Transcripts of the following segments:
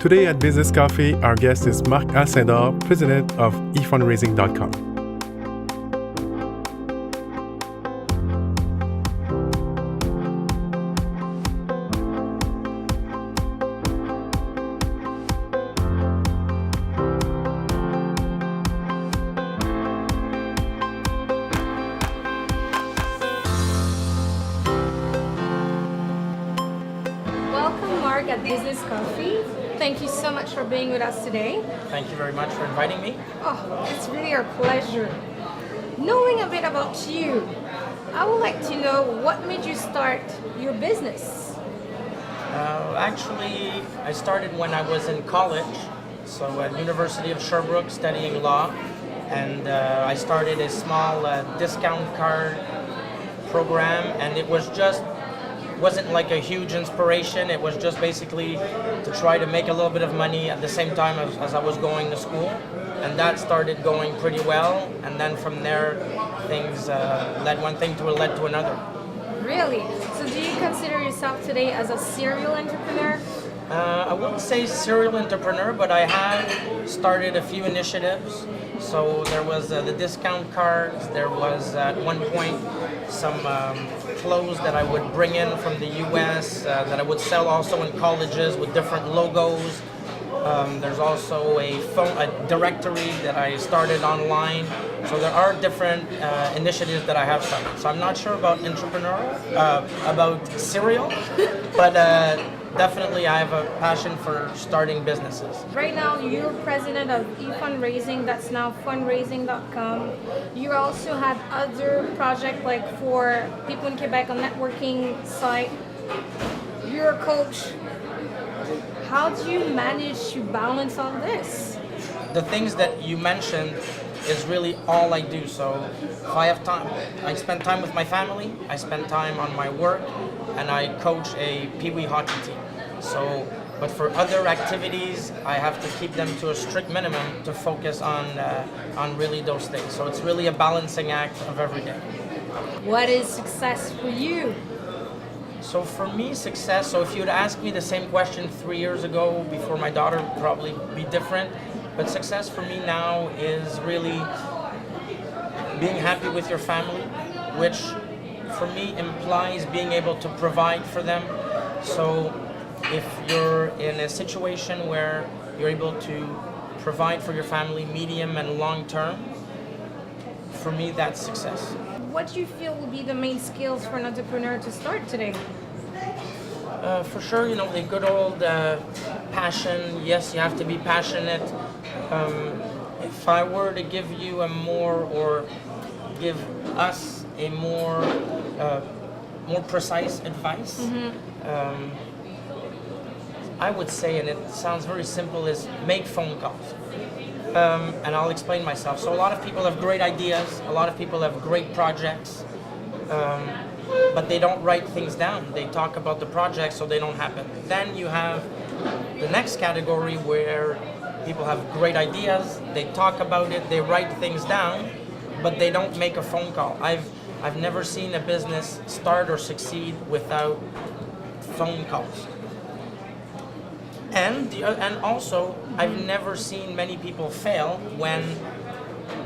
Today at Business Coffee, our guest is Marc Alcindor, president of efundraising.com. Welcome, Marc, at Business Coffee. Thank you so much for being with us today. Thank you very much for inviting me. Oh, it's really our pleasure. Knowing a bit about you, I would like to know what made you start your business. Actually, I started when I was in college, so at University of Sherbrooke studying law, and I started a small discount card program, and it wasn't like a huge inspiration. It was just basically to try to make a little bit of money at the same time as I was going to school, and that started going pretty well. And then from there, things led one thing led to another. Really? So do you consider yourself today as a serial entrepreneur? I wouldn't say serial entrepreneur, but I have started a few initiatives. So there was the discount cards. There was at one point some clothes that I would bring in from the U.S. That I would sell also in colleges with different logos. There's also a directory that I started online. So there are different initiatives that I have started. So I'm not sure about about serial, but definitely I have a passion for starting businesses. Right now, you're president of eFundraising, that's now fundraising.com. You also had other projects like for people in Quebec, a networking site. You're a coach. How do you manage to balance all this? The things that you mentioned is really all I do. So if I have time, I spend time with my family, I spend time on my work, and I coach a pee-wee hockey team. So, but for other activities, I have to keep them to a strict minimum to focus on really those things. So it's really a balancing act of every day. What is success for you? So for me, success, so if you would ask me the same question 3 years ago, before my daughter, would probably be different. But success for me now is really being happy with your family, which for me implies being able to provide for them. So if you're in a situation where you're able to provide for your family medium and long term, for me that's success. What do you feel will be the main skills for an entrepreneur to start today? For sure, the good old passion. Yes, you have to be passionate. If I were to give you give us a more precise advice, I would say, and it sounds very simple, is make phone calls. And I'll explain myself. So a lot of people have great ideas, a lot of people have great projects, but they don't write things down. They talk about the project so they don't happen. Then you have the next category where people have great ideas, they talk about it, they write things down, but they don't make a phone call. I've never seen a business start or succeed without phone calls. And also, I've never seen many people fail when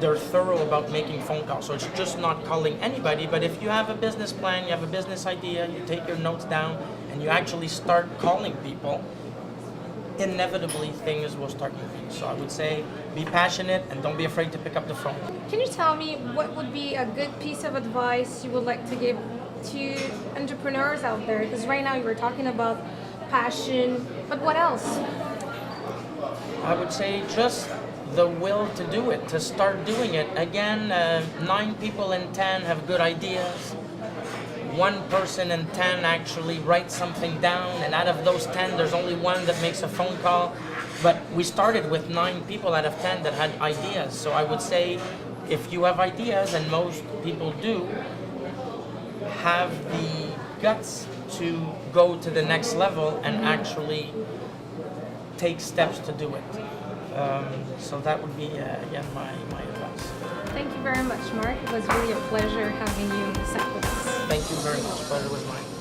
they're thorough about making phone calls. So it's just not calling anybody, but if you have a business plan, you have a business idea, you take your notes down, and you actually start calling people, inevitably things will start moving. So I would say be passionate and don't be afraid to pick up the phone. Can you tell me what would be a good piece of advice you would like to give to entrepreneurs out there? Because right now you were talking about passion, but what else? I would say just the will to do it, to start doing it. Again, 9 people in 10 have good ideas. 1 person in 10 actually writes something down, and out of those 10, there's only 1 that makes a phone call. But we started with 9 people out of 10 that had ideas. So I would say if you have ideas, and most people do, have the guts to go to the next level and actually take steps to do it. So that would be, again, my advice. Thank you very much, Marc. It was really a pleasure having you in the set with us. Thank you very much. Pleasure was mine.